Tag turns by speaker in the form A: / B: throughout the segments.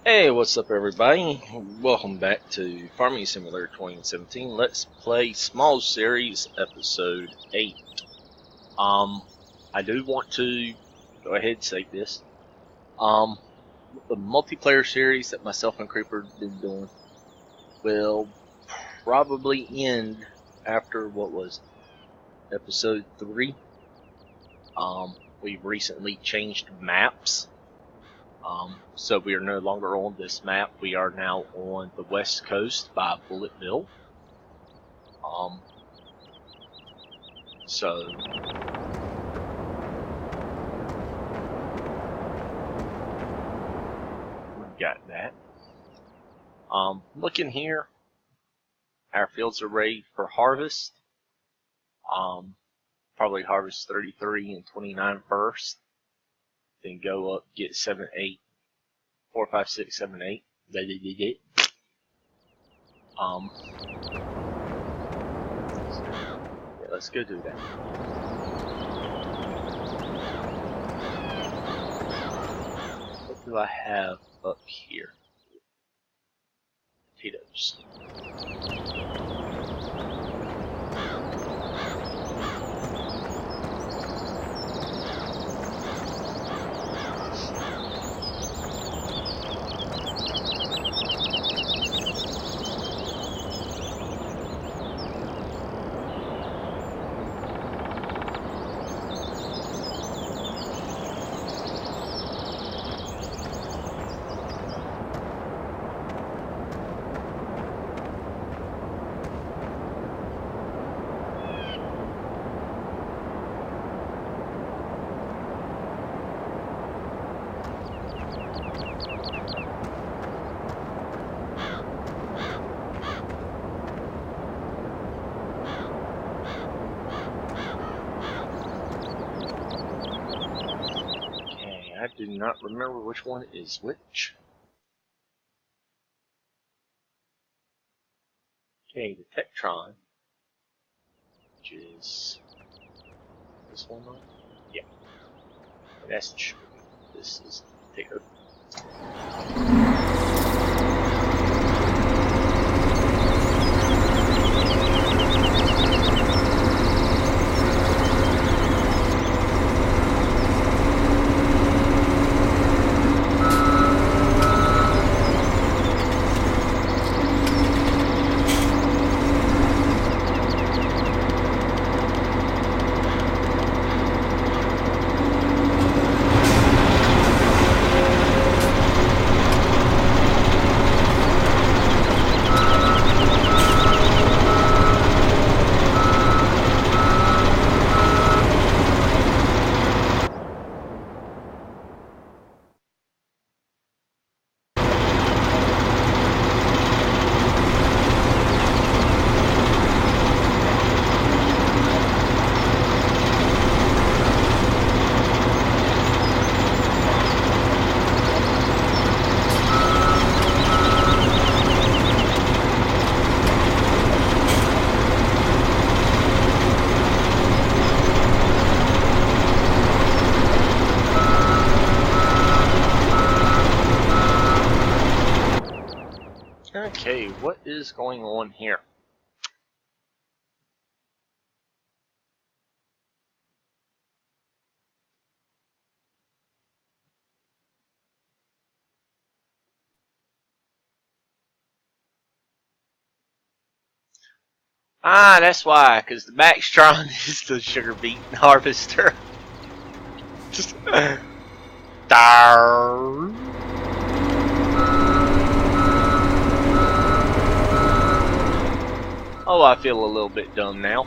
A: Hey, what's up, everybody? Welcome back to Farming Simulator 2017. Let's play Small Series Episode 8. I do want to go ahead and say this. The multiplayer series that myself and Creeper have been doing will probably end after Episode 3. We've recently changed maps. So we are no longer on this map. We are now on the west coast by Bulletville. So we've got that. Looking here, our fields are ready for harvest. Probably harvest 33 and 29 first. Then go up, get 7, 8, 4, 5, 6, 7, 8. Yeah, let's go do that. What do I have up here? Potatoes. I do not remember which one is which. Okay, the Tektron, which is this one, right? Yeah, that's the sugar. This is the potato. Okay, what is going on here? Ah, that's why, because the Maxtron is the sugar beet harvester. Darn. Oh, I feel a little bit dumb now.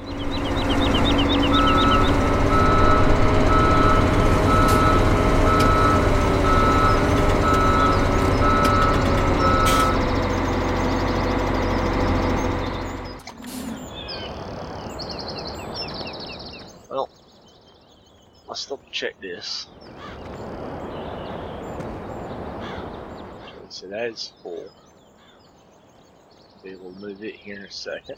A: Well, I'll still check this. Okay, so that is full. Okay, we'll move it here in a second.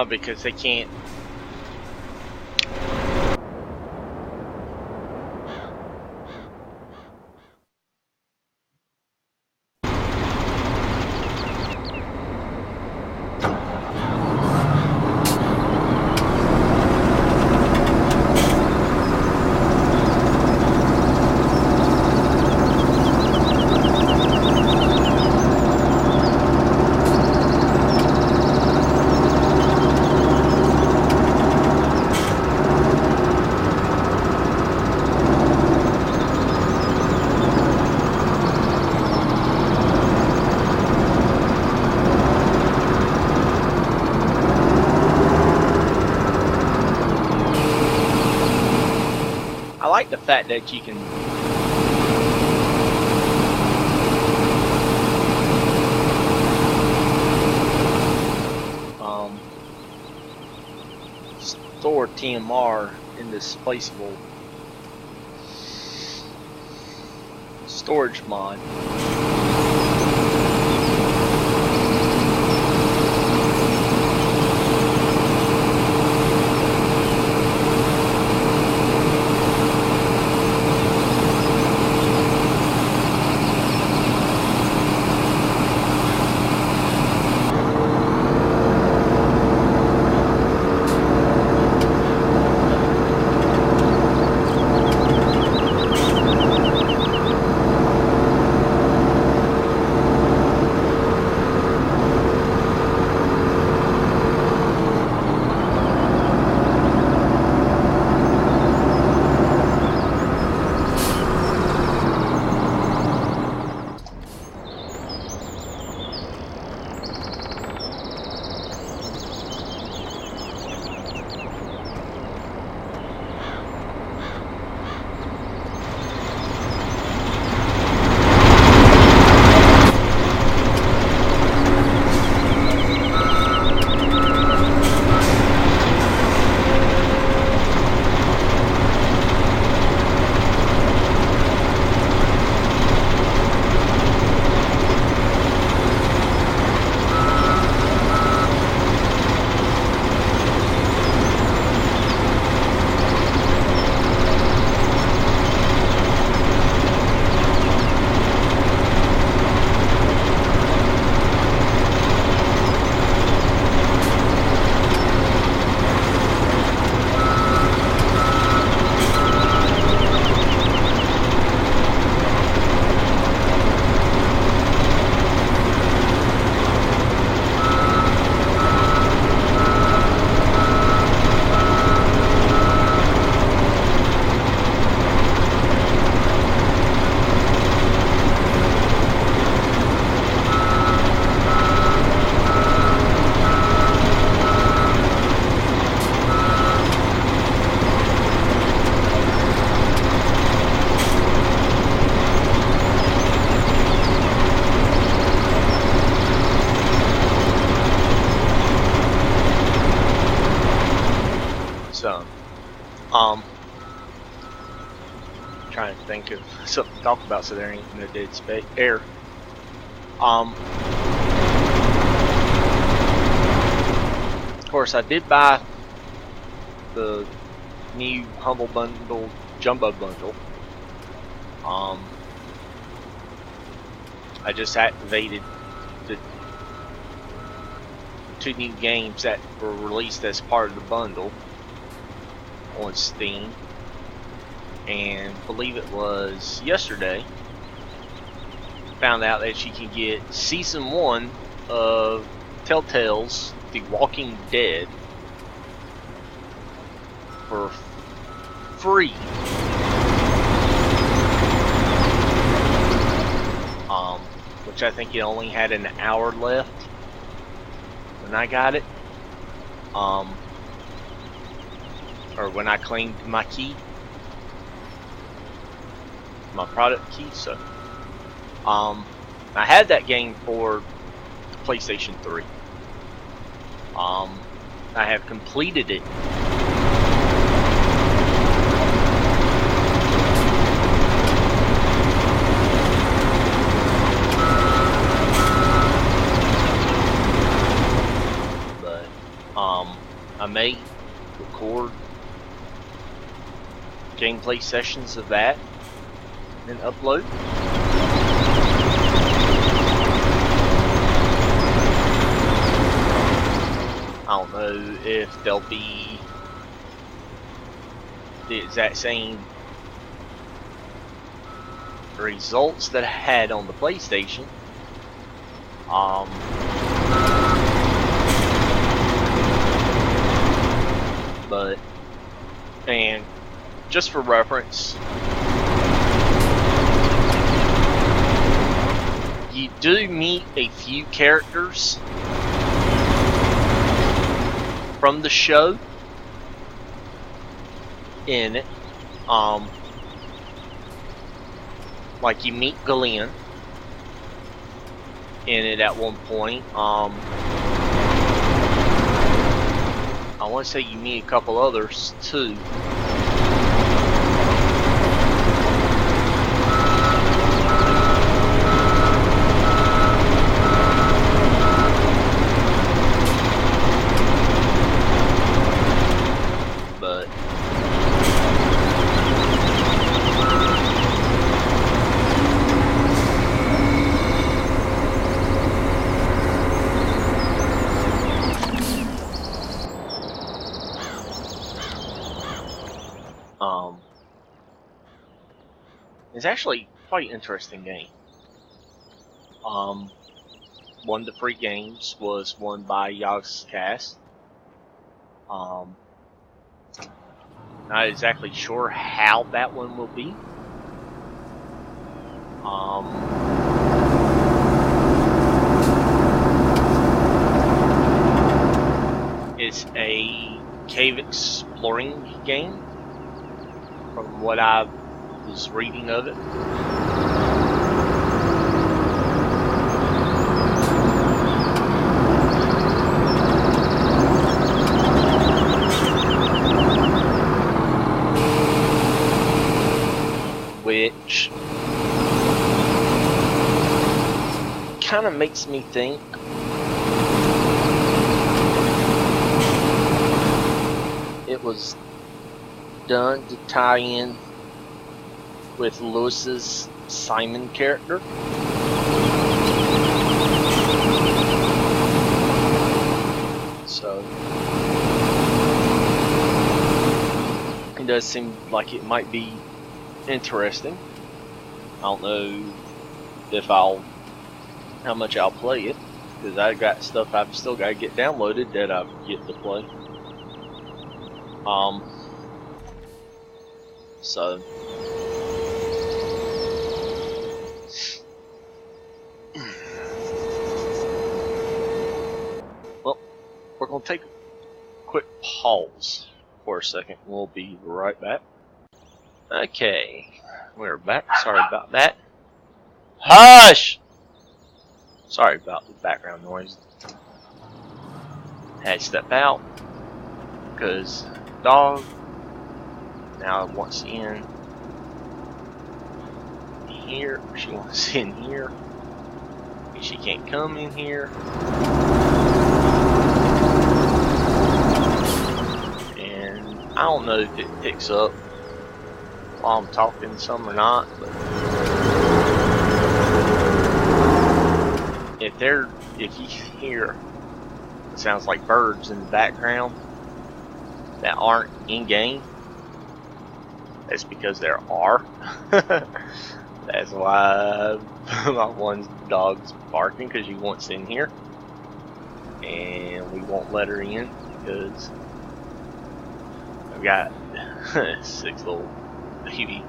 A: Because they can't. I like the fact that you can store TMR in this placeable storage mod. So, trying to think of something to talk about so there ain't no dead space air. Of course, I did buy the new Humble Bundle Jumbo Bundle. I just activated the 2 new games that were released as part of the bundle on Steam, and I believe it was yesterday found out that you can get Season 1 of Telltale's The Walking Dead for free. Which I think it only had an hour left when I got it. Or when I claimed my key, my product key. So, I had that game for the PlayStation 3. I have completed it. But may record gameplay sessions of that and upload. I don't know if they'll be the exact same results that I had on the PlayStation. But, and just for reference, you do meet a few characters from the show in it. Like you meet Glenn in it at one point. I want to say you meet a couple others too. But it's actually quite an interesting game. One of the free games was won by Yogscast. Not exactly sure how that one will be. It's a cave exploring game, from what I was reading of it. Which kind of makes me think it was done to tie in with Lewis's Simon character. So it does seem like it might be interesting. I don't know if how much I'll play it, because I got stuff I've still got to get downloaded that I've yet to play. So well, we're gonna take a quick pause for a second. We'll be right back. Okay, we're back. Sorry about that. Hush! Sorry about the background noise. Had to step out because dog now wants in here. She wants in here. She can't come in here. And I don't know if it picks up while I'm talking some or not, but if you hear it sounds like birds in the background that aren't in game, that's because there are. That's why my one dog's barking, because she wants in here, and we won't let her in because I've got 6 little baby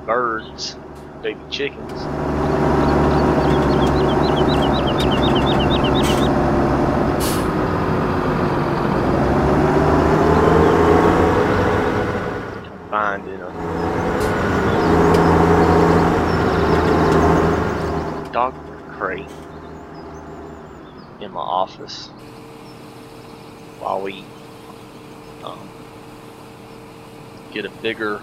A: birds, baby chickens. Confined in a dog crate in my office while we get a bigger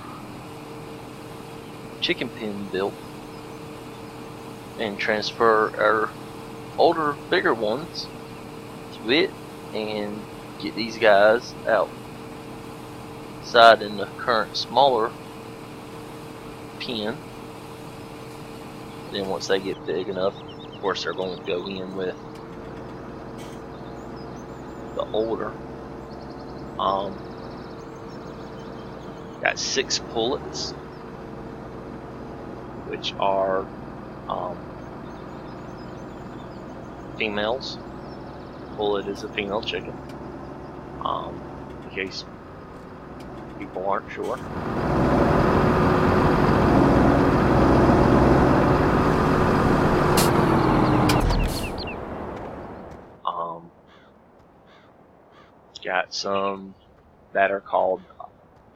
A: chicken pen built and transfer our older, bigger ones to it, and get these guys outside in the current smaller pen. Then once they get big enough, of course they're going to go in with the older. Got 6 pullets, which are females. Pullet is a female chicken. In case people aren't sure. Got some that are called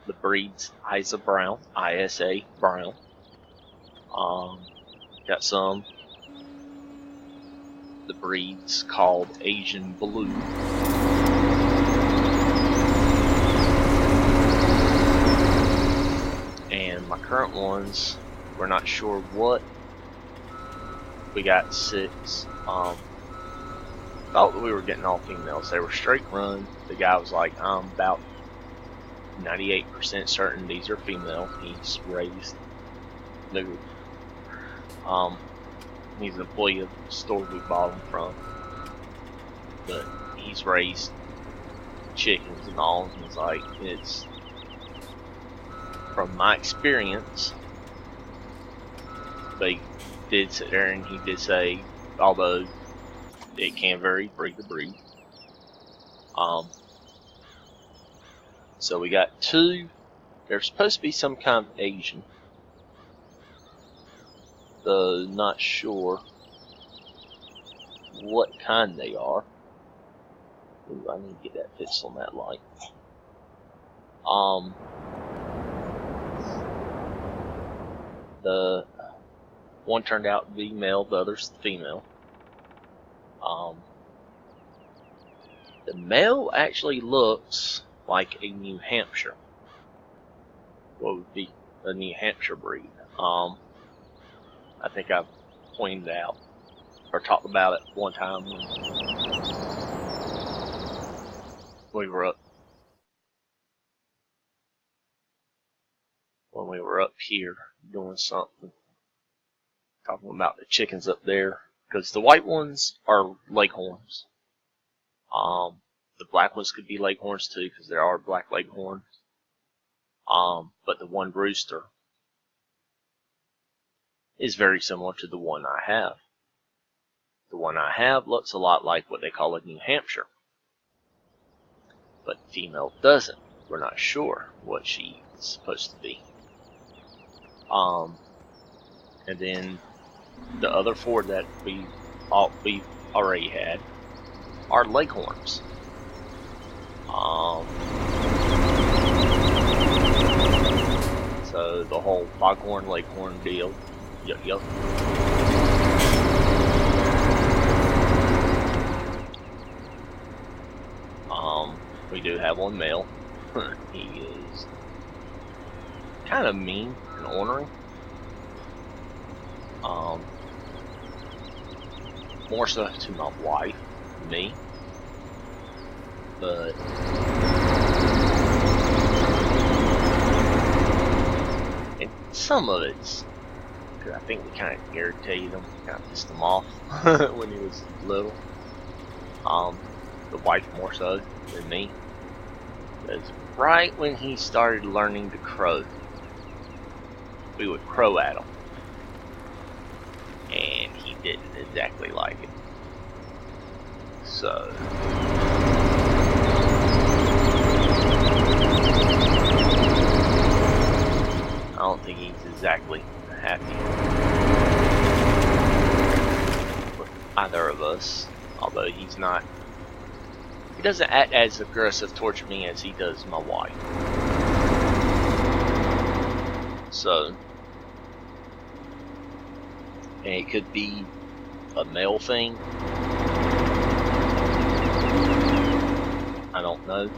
A: the breeds Isa Brown, ISA Brown. Got some the breeds called Asian Blue. And my current ones, we're not sure what. We got 6. Thought that we were getting all females. They were straight run. The guy was like, I'm about 98% certain these are female. He's raised new. He's an employee of the store we bought them from. But he's raised chickens and all. And he's like, it's from my experience. They did sit there and he did say, although it can vary breed to breed. So we got 2. They're supposed to be some kind of Asian. Though not sure what kind they are. Ooh, I need to get that fixed on that light. The one turned out to be male, the other's female. The male actually looks like a New Hampshire. What would be a New Hampshire breed? I think I pointed out or talked about it one time when we were up here doing something, talking about the chickens up there, because the white ones are leghorns. The black ones could be leghorns too, because there are black leghorns. But the one rooster is very similar to the one I have. The one I have looks a lot like what they call a New Hampshire, but the female doesn't. We're not sure what she's supposed to be. And then the other 4 that we've already had are leghorns. So the whole foghorn leghorn deal. Yup. We do have one male. He is kind of mean and ornery. More so to my wife than me. But and some of it's because I think we kind of irritated him, kind of pissed him off when he was little. The wife more so than me. Because right when he started learning to crow, we would crow at him. And he didn't exactly like it. So I don't think he's exactly happy with either of us. Although he doesn't act as aggressive towards me as he does my wife. So, and it could be a male thing. I don't know.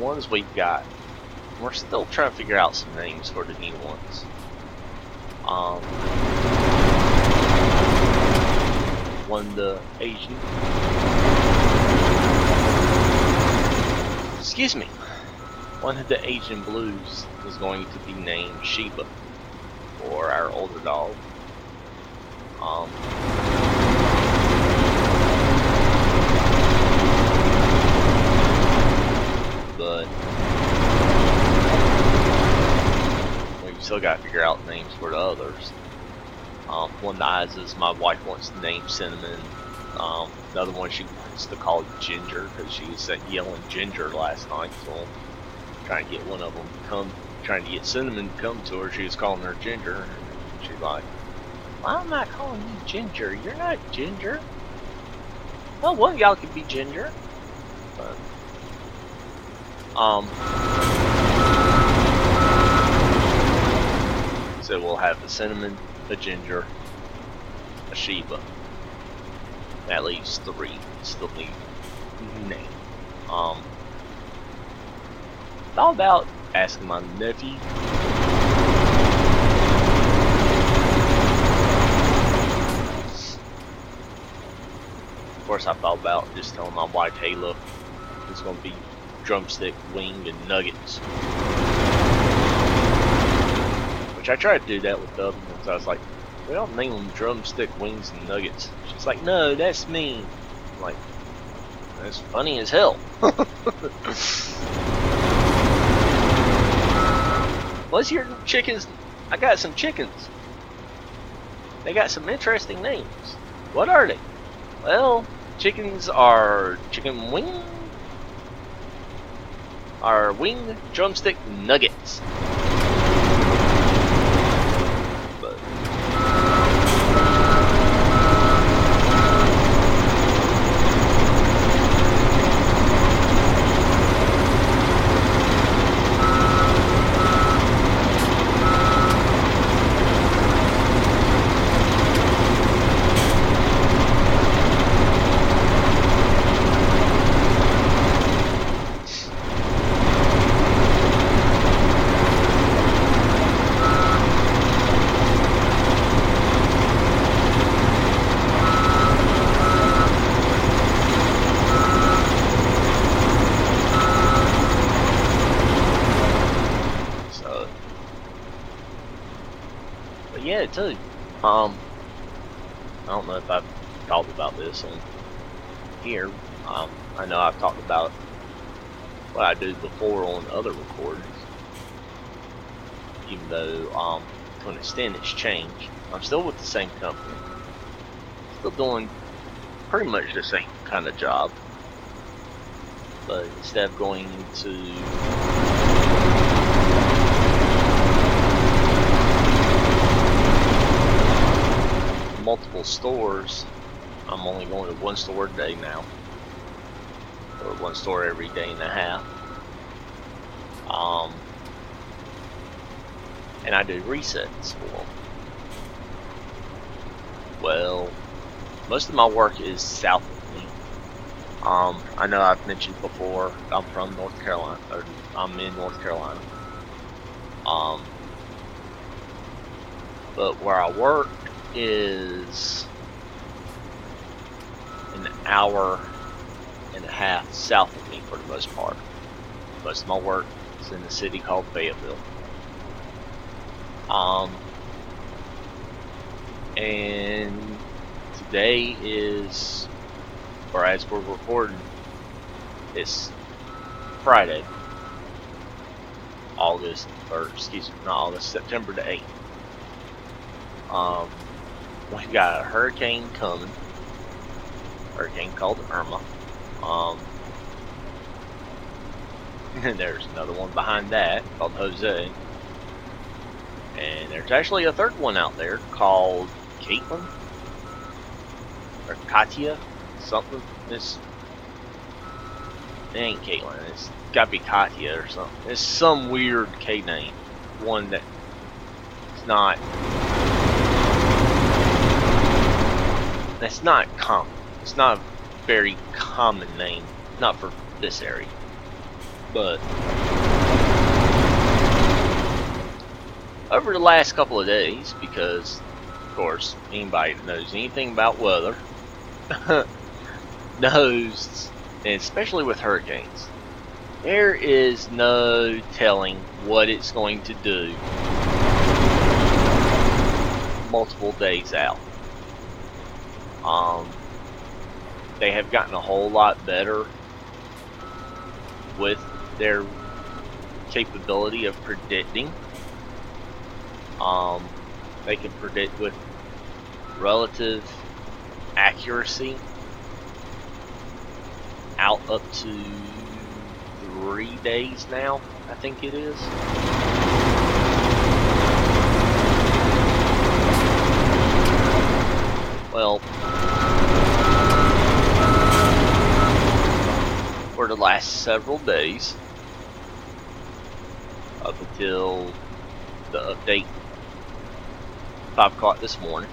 A: ones we've got, we're still trying to figure out some names for the new ones. One, the Asian. Excuse me. One of the Asian Blues is going to be named Sheba, or our older dog. But we've still got to figure out names for the others. One of the eyes is my wife wants to name Cinnamon. The other one she wants to call Ginger because she was yelling Ginger last night. So I'm trying to get one of them to come, trying to get Cinnamon to come to her. She was calling her Ginger. And she's like, "Why am I calling you Ginger? You're not Ginger." Well, one of y'all could be Ginger. But, so we'll have a Cinnamon, a Ginger, a Sheba. That leaves 3. Still need name. Thought about asking my nephew. Of course, I thought about just telling my wife, "Hey, look, it's gonna be drumstick, wing, and nuggets." Which I tried to do that with the other ones. I was like, "Well, name them drumstick, wings, and nuggets." She's like, "No, that's mean." I'm like, "That's funny as hell." What's your chickens? I got some chickens. They got some interesting names. What are they? Well, chickens are chicken wing, are wing, drumstick, nuggets. But yeah, too. I don't know if I've talked about this on here. I know I've talked about what I do before on other recordings. Even though, to an extent, it's changed. I'm still with the same company. Still doing pretty much the same kind of job. But instead of going to multiple stores, I'm only going to one store a day now, or one store every day and a half. And I do resets for them. Well, most of my work is south of me. I know I've mentioned before, I'm from North Carolina, or I'm in North Carolina. But where I work is an hour and a half south of me for the most part. Most of my work is in a city called Fayetteville. And today is, or as we're recording, it's Friday, September the 8th. We've got a hurricane coming. Hurricane called Irma. And there's another one behind that called Jose. And there's actually a third one out there called Caitlin or Katya, something. It ain't Caitlin. It's gotta be Katya or something. It's some weird K name. One that it's not. That's not common. It's not a very common name. Not for this area. But over the last couple of days, because of course anybody that knows anything about weather knows, and especially with hurricanes, there is no telling what it's going to do multiple days out. They have gotten a whole lot better with their capability of predicting. They can predict with relative accuracy out up to 3 days now, I think it is. Well, for the last several days, up until the update 5 o'clock this morning,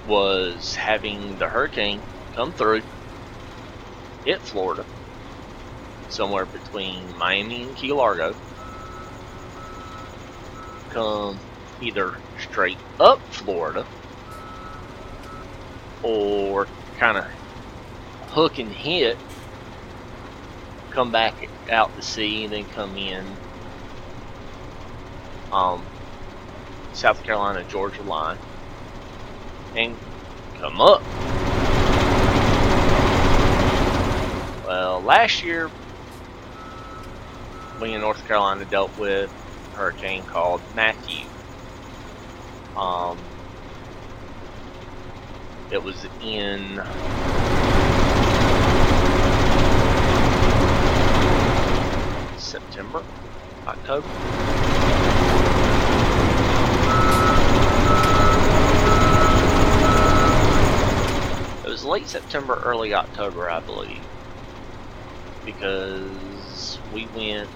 A: was having the hurricane come through, hit Florida, somewhere between Miami and Key Largo, come either straight up Florida or kind of hook and hit, come back out to sea, and then come in South Carolina, Georgia line, and come up. Well, last year we in North Carolina dealt with a hurricane called Matthew. It was in September, October. It was late September, early October, I believe, because we went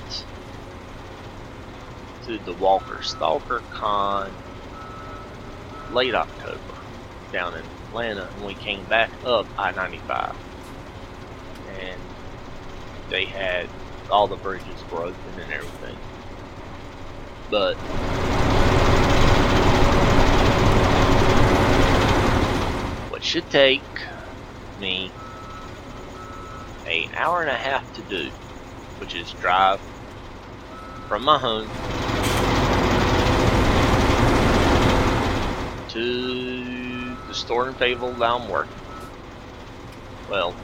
A: to the Walker Stalker Con late October down in Atlanta, and we came back up I-95, and they had all the bridges broken and everything. But what should take me an hour and a half to do, which is drive from my home to the store in Fayetteville that I'm working. Well,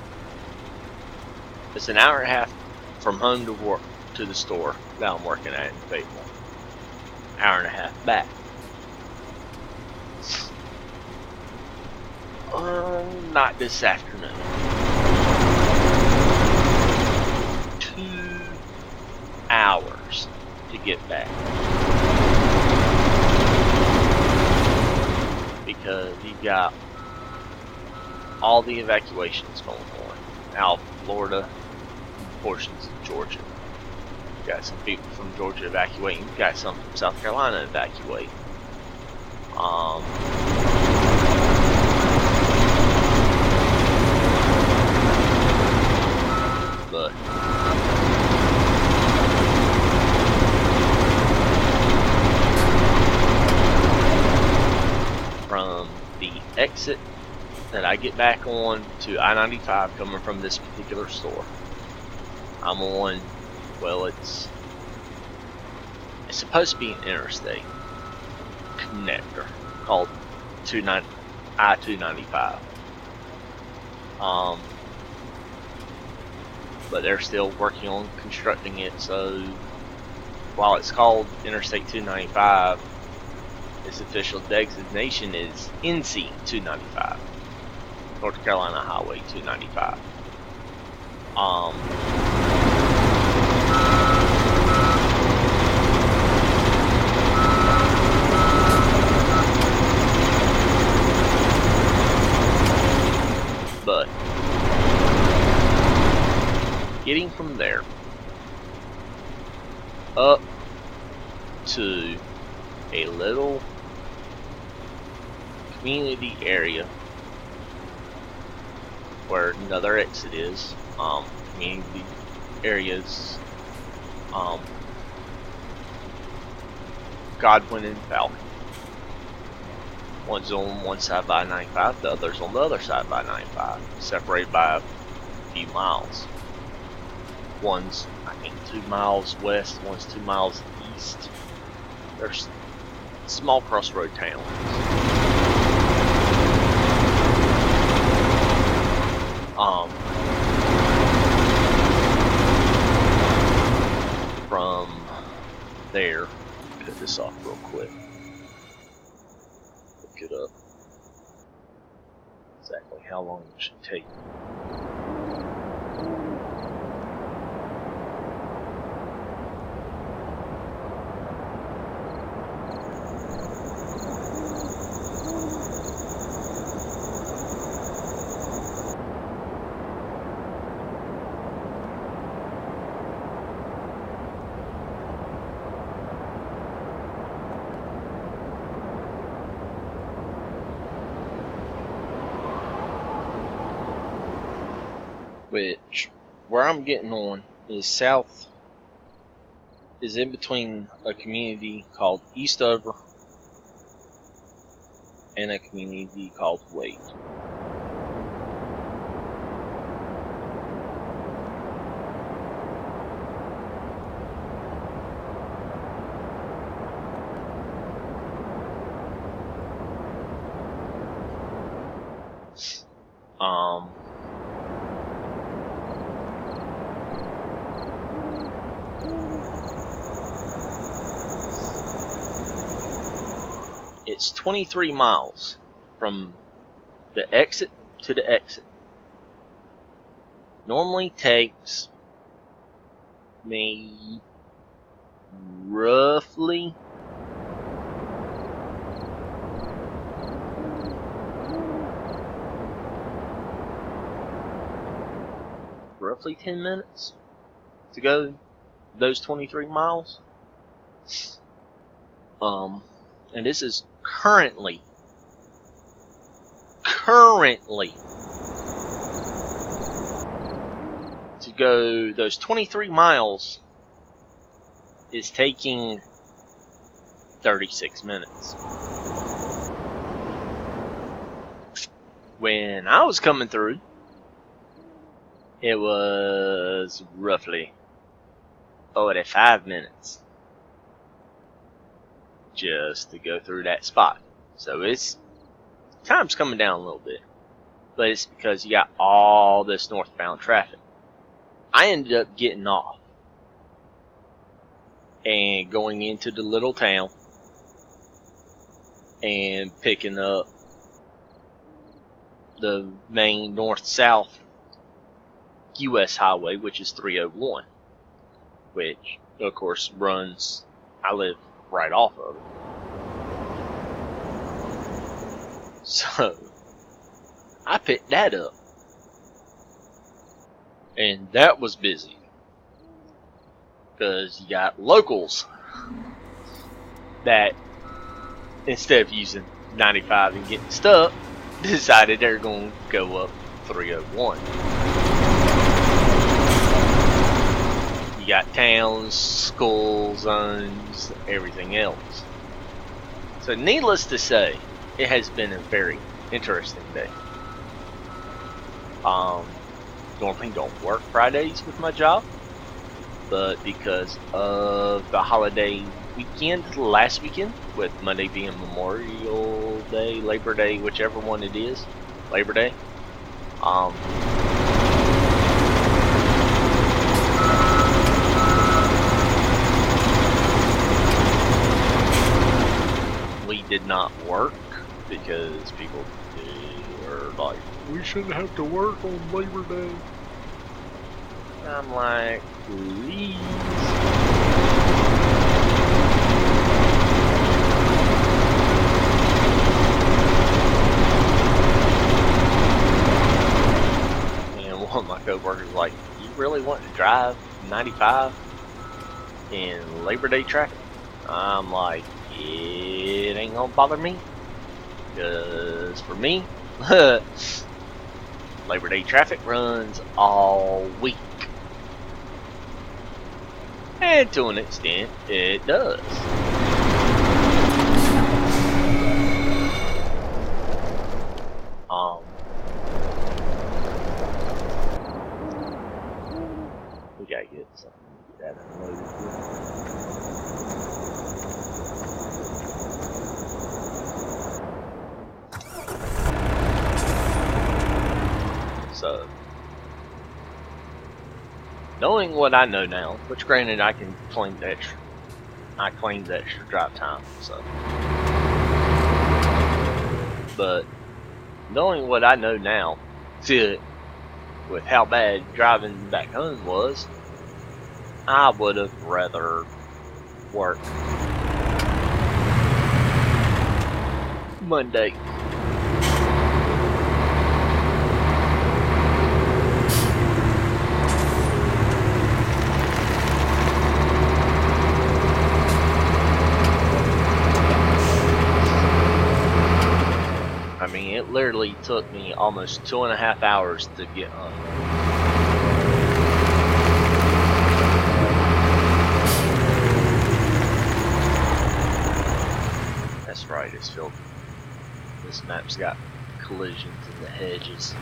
A: it's an hour and a half from home to work to the store that I'm working at in Fayetteville. Hour and a half back. Not this afternoon. 2 hours to get back. Because you've got all the evacuations going on out of Florida, portions of Georgia. You've got some people from Georgia evacuating. You've got some from South Carolina evacuating. But from the exit that I get back on to I-95 coming from this particular store, I'm on, well, it's supposed to be an interstate connector called I-295. But they're still working on constructing it, so while it's called Interstate 295, its official designation is NC 295, North Carolina Highway 295. But getting from there up to a little community area where another exit is, community areas, Godwin and Falcon. One's on one side by 95, the other's on the other side by 95, separated by a few miles. One's, I think, 2 miles west, one's 2 miles east. There's small crossroad towns. From there, cut this off real quick. Look it up. Exactly how long it should take. Which, where I'm getting on is south, is in between a community called Eastover and a community called Wade. It's 23 miles from the exit to the exit. Normally takes me roughly roughly 10 minutes to go those 23 miles. And this is currently to go those 23 miles is taking 36 minutes. When I was coming through, it was roughly 45 minutes just to go through that spot. So it's time's coming down a little bit, but it's because you got all this northbound traffic. I ended up getting off and going into the little town and picking up the main north-south US highway, which is 301, which of course runs, I live right off of it. So I picked that up, and that was busy because you got locals that, instead of using 95 and getting stuck, decided they're going to go up 301. You got towns, school zones, everything else. So needless to say, it has been a very interesting day. Normally don't work Fridays with my job, but because of the holiday weekend last weekend, with Monday being Memorial Day, Labor Day, whichever one it is, Labor Day, we did not work because people were like, we shouldn't have to work on Labor Day. I'm like, please. And one of my coworkers was like, you really want to drive 95 in Labor Day traffic? I'm like, it ain't gonna bother me, because for me, Labor Day traffic runs all week. And to an extent, it does. We gotta get something to get that unloaded here. So, knowing what I know now, which granted I can claim the extra, I claimed the extra drive time, so. But knowing what I know now, with how bad driving back home was, I would have rather worked Monday. I mean, it literally took me almost 2.5 hours to get home. That's right, it's filled. This map's got collisions in the hedges.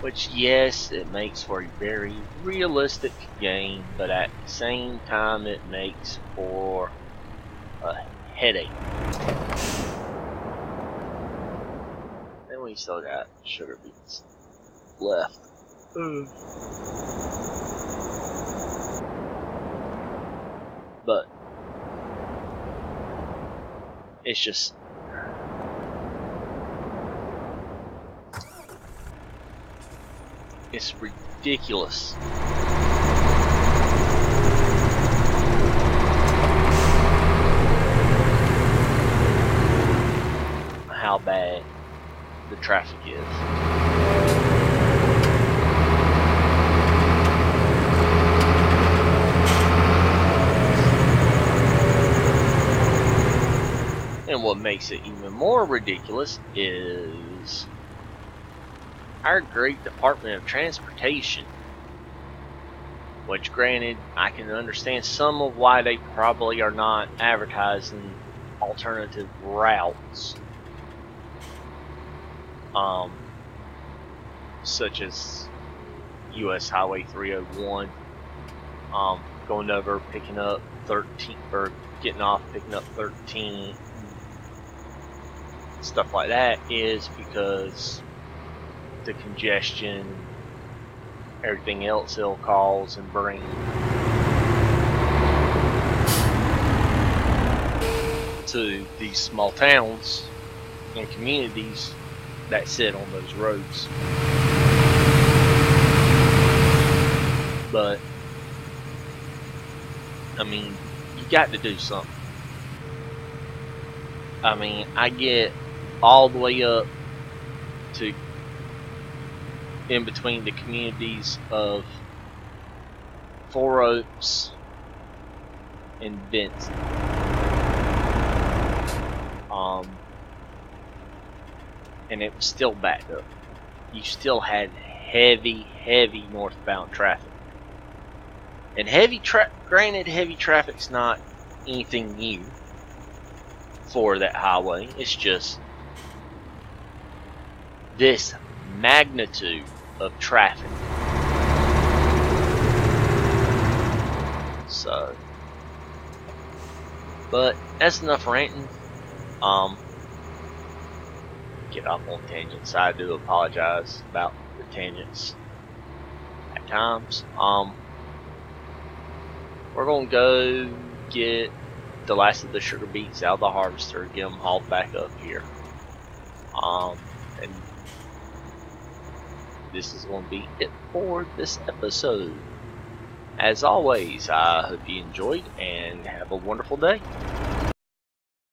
A: Which, yes, it makes for a very realistic game, but at the same time it makes for a headache. And we still got sugar beets left. But it's just it's ridiculous how bad the traffic is. And what makes it even more ridiculous is our great Department of Transportation, which granted, I can understand some of why they probably are not advertising alternative routes, such as US Highway 301, going over, picking up 13, or getting off, picking up 13, stuff like that, is because the congestion, everything else it'll cause and bring to these small towns and communities that sit on those roads. But I mean, you got to do something. I mean, I get all the way up to in between the communities of Four Oaks and Benson. And it was still backed up. You still had heavy northbound traffic. And granted, heavy traffic's not anything new for that highway. It's just this magnitude of traffic. So, but that's enough ranting. Get off on tangents. I do apologize about the tangents at times. We're gonna go get the last of the sugar beets out of the harvester, get them hauled back up here. And this is going to be it for this episode. As always, I hope you enjoyed and have a wonderful day.